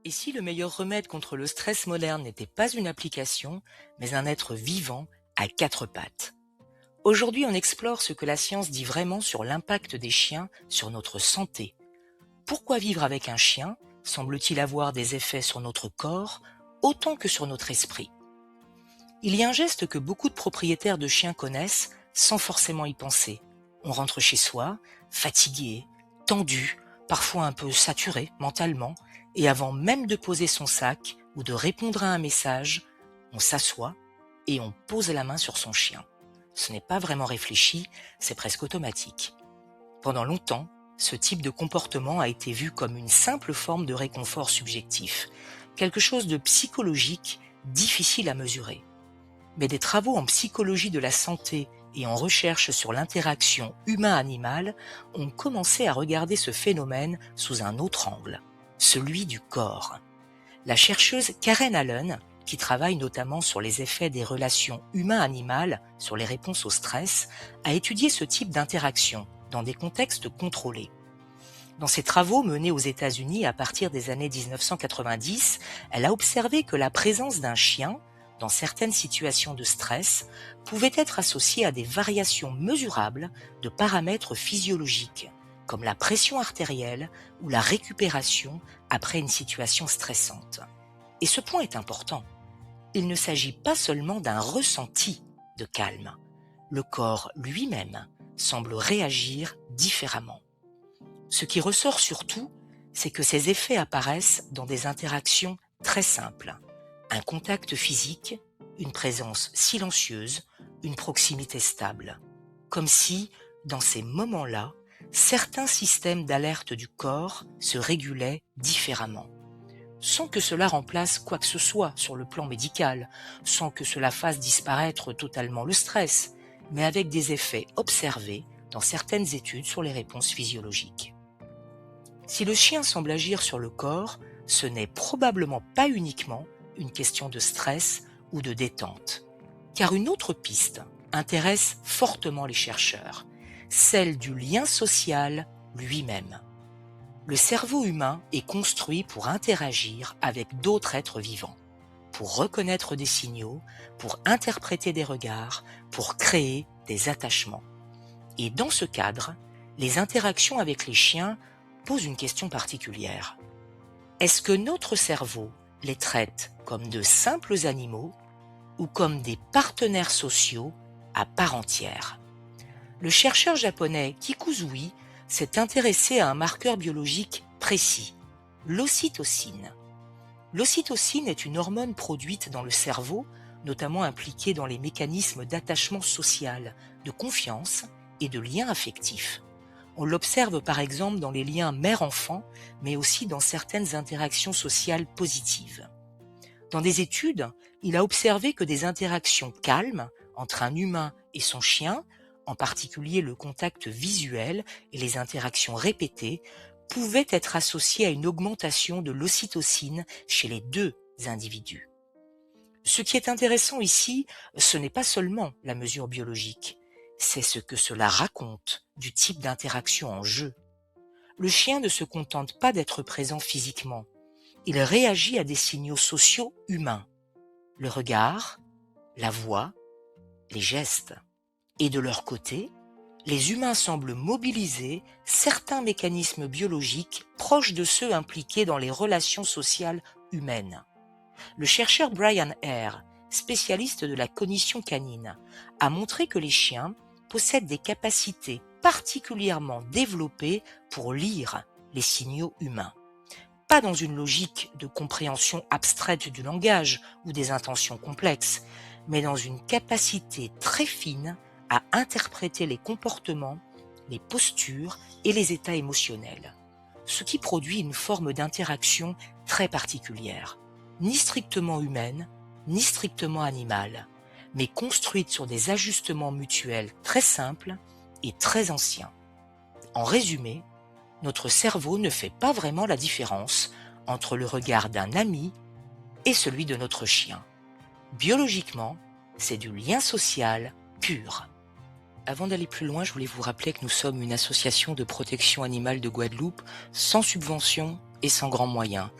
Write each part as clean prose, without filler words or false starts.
Et si le meilleur remède contre le stress moderne n'était pas une application, mais un être vivant à quatre pattes? Aujourd'hui, on explore ce que la science dit vraiment sur l'impact des chiens sur notre santé. Pourquoi vivre avec un chien semble-t-il avoir des effets sur notre corps autant que sur notre esprit? Il y a un geste que beaucoup de propriétaires de chiens connaissent sans forcément y penser. On rentre chez soi, fatigué, tendu, parfois un peu saturé mentalement, et avant même de poser son sac ou de répondre à un message, on s'assoit et on pose la main sur son chien. Ce n'est pas vraiment réfléchi, c'est presque automatique. Pendant longtemps, ce type de comportement a été vu comme une simple forme de réconfort subjectif, quelque chose de psychologique difficile à mesurer. Mais des travaux en psychologie de la santé et en recherche sur l'interaction humain-animal ont commencé à regarder ce phénomène sous un autre angle, celui du corps. La chercheuse Karen Allen, qui travaille notamment sur les effets des relations humain-animal sur les réponses au stress, a étudié ce type d'interaction dans des contextes contrôlés. Dans ses travaux menés aux États-Unis à partir des années 1990, elle a observé que la présence d'un chien, dans certaines situations de stress, pouvait être associée à des variations mesurables de paramètres physiologiques, comme la pression artérielle ou la récupération après une situation stressante. Et ce point est important. Il ne s'agit pas seulement d'un ressenti de calme. Le corps lui-même semble réagir différemment. Ce qui ressort surtout, c'est que ces effets apparaissent dans des interactions très simples. Un contact physique, une présence silencieuse, une proximité stable. Comme si, dans ces moments-là, certains systèmes d'alerte du corps se régulaient différemment. Sans que cela remplace quoi que ce soit sur le plan médical, sans que cela fasse disparaître totalement le stress, mais avec des effets observés dans certaines études sur les réponses physiologiques. Si le chien semble agir sur le corps, ce n'est probablement pas uniquement une question de stress ou de détente. Car une autre piste intéresse fortement les chercheurs, celle du lien social lui-même. Le cerveau humain est construit pour interagir avec d'autres êtres vivants, pour reconnaître des signaux, pour interpréter des regards, pour créer des attachements. Et dans ce cadre, les interactions avec les chiens posent une question particulière. Est-ce que notre cerveau les traite comme de simples animaux ou comme des partenaires sociaux à part entière? Le chercheur japonais Kikuzui s'est intéressé à un marqueur biologique précis, l'ocytocine. L'ocytocine est une hormone produite dans le cerveau, notamment impliquée dans les mécanismes d'attachement social, de confiance et de lien affectif. On l'observe par exemple dans les liens mère-enfant, mais aussi dans certaines interactions sociales positives. Dans des études, il a observé que des interactions calmes entre un humain et son chien, en particulier le contact visuel et les interactions répétées, pouvaient être associées à une augmentation de l'ocytocine chez les deux individus. Ce qui est intéressant ici, ce n'est pas seulement la mesure biologique, c'est ce que cela raconte du type d'interaction en jeu. Le chien ne se contente pas d'être présent physiquement, il réagit à des signaux sociaux humains, le regard, la voix, les gestes. Et de leur côté, les humains semblent mobiliser certains mécanismes biologiques proches de ceux impliqués dans les relations sociales humaines. Le chercheur Brian Hare, spécialiste de la cognition canine, a montré que les chiens possèdent des capacités particulièrement développées pour lire les signaux humains. Pas dans une logique de compréhension abstraite du langage ou des intentions complexes, mais dans une capacité très fine à interpréter les comportements, les postures et les états émotionnels, ce qui produit une forme d'interaction très particulière, ni strictement humaine, ni strictement animale, mais construite sur des ajustements mutuels très simples et très anciens. En résumé, notre cerveau ne fait pas vraiment la différence entre le regard d'un ami et celui de notre chien. Biologiquement, c'est du lien social pur. Avant d'aller plus loin, je voulais vous rappeler que nous sommes une association de protection animale de Guadeloupe, sans subvention, et sans grand moyen.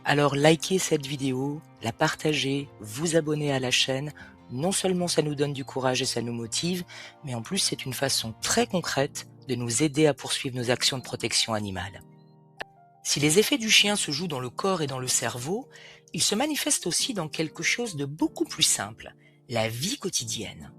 Alors likez cette vidéo, la partagez, vous abonnez à la chaîne. Non seulement ça nous donne du courage et ça nous motive, mais en plus c'est une façon très concrète de nous aider à poursuivre nos actions de protection animale. Si les effets du chien se jouent dans le corps et dans le cerveau, ils se manifestent aussi dans quelque chose de beaucoup plus simple, la vie quotidienne.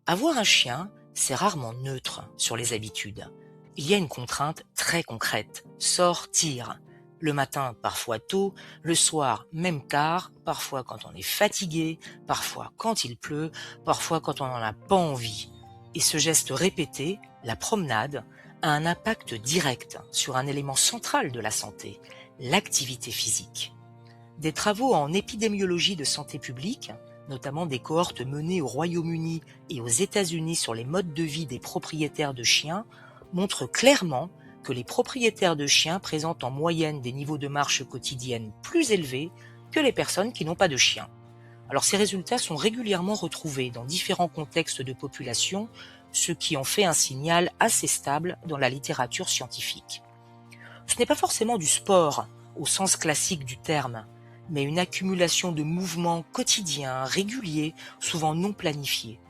Avoir un chien, c'est rarement neutre sur les habitudes. Il y a une contrainte très concrète, sortir. Le matin, parfois tôt, le soir, même tard, parfois quand on est fatigué, parfois quand il pleut, parfois quand on n'en a pas envie. Et ce geste répété, la promenade, a un impact direct sur un élément central de la santé, l'activité physique. Des travaux en épidémiologie de santé publique, notamment des cohortes menées au Royaume-Uni et aux États-Unis sur les modes de vie des propriétaires de chiens, montrent clairement que les propriétaires de chiens présentent en moyenne des niveaux de marche quotidienne plus élevés que les personnes qui n'ont pas de chien. Alors ces résultats sont régulièrement retrouvés dans différents contextes de population, ce qui en fait un signal assez stable dans la littérature scientifique. Ce n'est pas forcément du sport au sens classique du terme, mais une accumulation de mouvements quotidiens, réguliers, souvent non planifiés.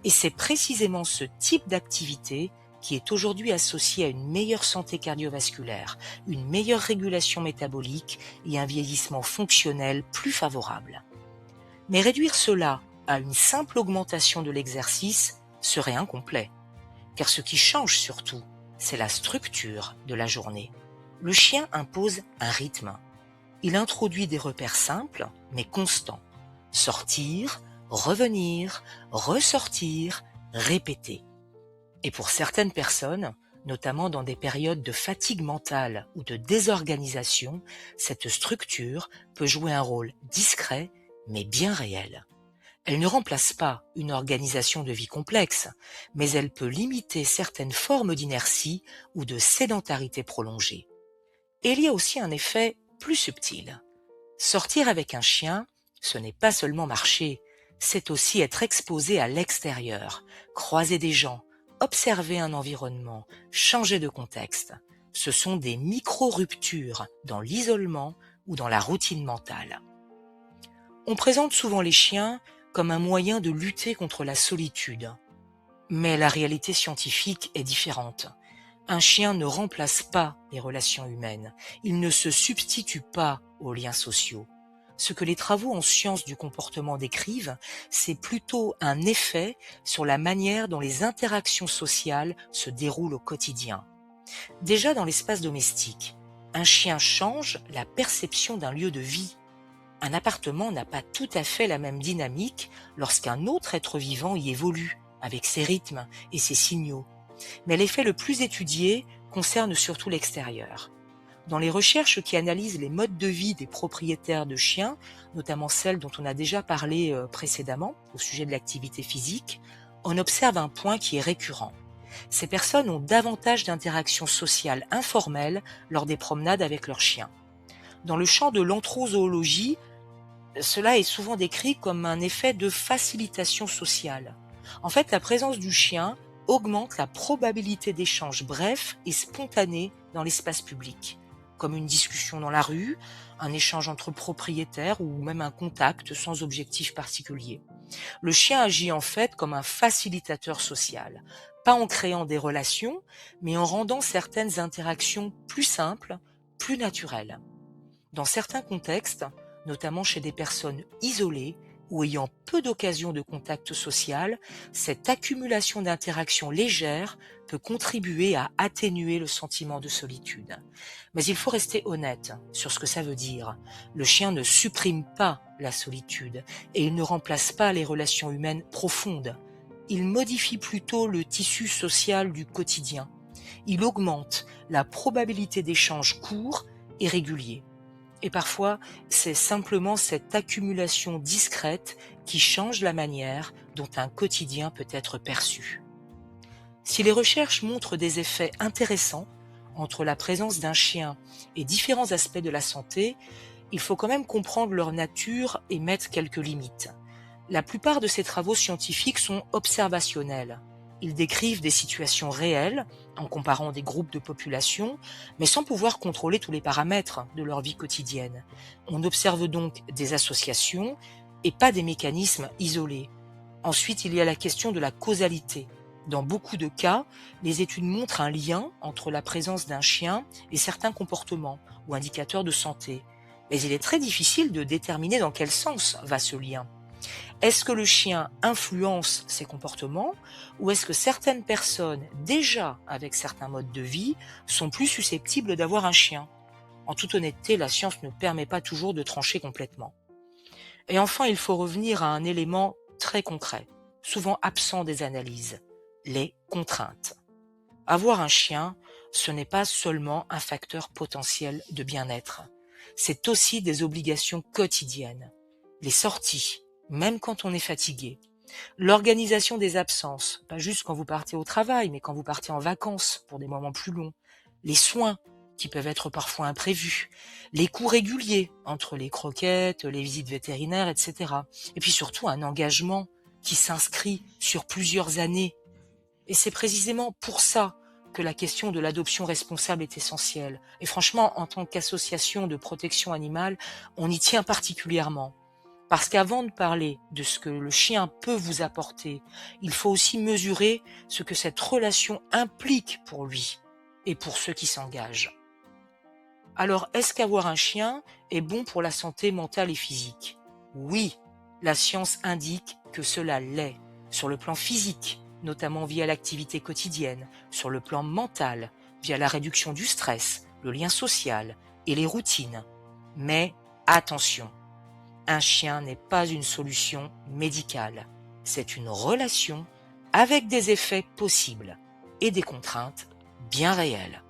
Et c'est précisément ce type d'activité qui est aujourd'hui associé à une meilleure santé cardiovasculaire, une meilleure régulation métabolique et un vieillissement fonctionnel plus favorable. Mais réduire cela à une simple augmentation de l'exercice serait incomplet, car ce qui change surtout, c'est la structure de la journée. Le chien impose un rythme. Il introduit des repères simples, mais constants. Sortir, revenir, ressortir, répéter. Et pour certaines personnes, notamment dans des périodes de fatigue mentale ou de désorganisation, cette structure peut jouer un rôle discret, mais bien réel. Elle ne remplace pas une organisation de vie complexe, mais elle peut limiter certaines formes d'inertie ou de sédentarité prolongée. Et il y a aussi un effet plus subtil. Sortir avec un chien, ce n'est pas seulement marcher, c'est aussi être exposé à l'extérieur, croiser des gens, observer un environnement, changer de contexte. Ce sont des micro-ruptures dans l'isolement ou dans la routine mentale. On présente souvent les chiens comme un moyen de lutter contre la solitude. Mais la réalité scientifique est différente. Un chien ne remplace pas les relations humaines. Il ne se substitue pas aux liens sociaux. Ce que les travaux en sciences du comportement décrivent, c'est plutôt un effet sur la manière dont les interactions sociales se déroulent au quotidien. Déjà dans l'espace domestique, un chien change la perception d'un lieu de vie. Un appartement n'a pas tout à fait la même dynamique lorsqu'un autre être vivant y évolue, avec ses rythmes et ses signaux. Mais l'effet le plus étudié concerne surtout l'extérieur. Dans les recherches qui analysent les modes de vie des propriétaires de chiens, notamment celles dont on a déjà parlé précédemment au sujet de l'activité physique, on observe un point qui est récurrent. Ces personnes ont davantage d'interactions sociales informelles lors des promenades avec leurs chiens. Dans le champ de l'anthrozoologie, cela est souvent décrit comme un effet de facilitation sociale. En fait, la présence du chien augmente la probabilité d'échanges brefs et spontanés dans l'espace public, comme une discussion dans la rue, un échange entre propriétaires ou même un contact sans objectif particulier. Le chien agit en fait comme un facilitateur social, pas en créant des relations, mais en rendant certaines interactions plus simples, plus naturelles. Dans certains contextes, notamment chez des personnes isolées ou ayant peu d'occasions de contact social, cette accumulation d'interactions légères peut contribuer à atténuer le sentiment de solitude. Mais il faut rester honnête sur ce que ça veut dire. Le chien ne supprime pas la solitude et il ne remplace pas les relations humaines profondes. Il modifie plutôt le tissu social du quotidien. Il augmente la probabilité d'échanges courts et réguliers. Et parfois, c'est simplement cette accumulation discrète qui change la manière dont un quotidien peut être perçu. Si les recherches montrent des effets intéressants entre la présence d'un chien et différents aspects de la santé, il faut quand même comprendre leur nature et mettre quelques limites. La plupart de ces travaux scientifiques sont observationnels. Ils décrivent des situations réelles en comparant des groupes de population, mais sans pouvoir contrôler tous les paramètres de leur vie quotidienne. On observe donc des associations et pas des mécanismes isolés. Ensuite, il y a la question de la causalité. Dans beaucoup de cas, les études montrent un lien entre la présence d'un chien et certains comportements ou indicateurs de santé. Mais il est très difficile de déterminer dans quel sens va ce lien. Est-ce que le chien influence ces comportements ou est-ce que certaines personnes, déjà avec certains modes de vie, sont plus susceptibles d'avoir un chien? En toute honnêteté, la science ne permet pas toujours de trancher complètement. Et enfin, il faut revenir à un élément très concret, souvent absent des analyses, les contraintes. Avoir un chien, ce n'est pas seulement un facteur potentiel de bien-être, c'est aussi des obligations quotidiennes. Les sorties, même quand on est fatigué. L'organisation des absences, pas juste quand vous partez au travail, mais quand vous partez en vacances pour des moments plus longs. Les soins, qui peuvent être parfois imprévus. Les coûts réguliers, entre les croquettes, les visites vétérinaires, etc. Et puis surtout un engagement qui s'inscrit sur plusieurs années. Et c'est précisément pour ça que la question de l'adoption responsable est essentielle. Et franchement, en tant qu'association de protection animale, on y tient particulièrement. Parce qu'avant de parler de ce que le chien peut vous apporter, il faut aussi mesurer ce que cette relation implique pour lui et pour ceux qui s'engagent. Alors, est-ce qu'avoir un chien est bon pour la santé mentale et physique? Oui, la science indique que cela l'est, sur le plan physique, notamment via l'activité quotidienne, sur le plan mental, via la réduction du stress, le lien social et les routines. Mais attention! Un chien n'est pas une solution médicale. C'est une relation avec des effets possibles et des contraintes bien réelles.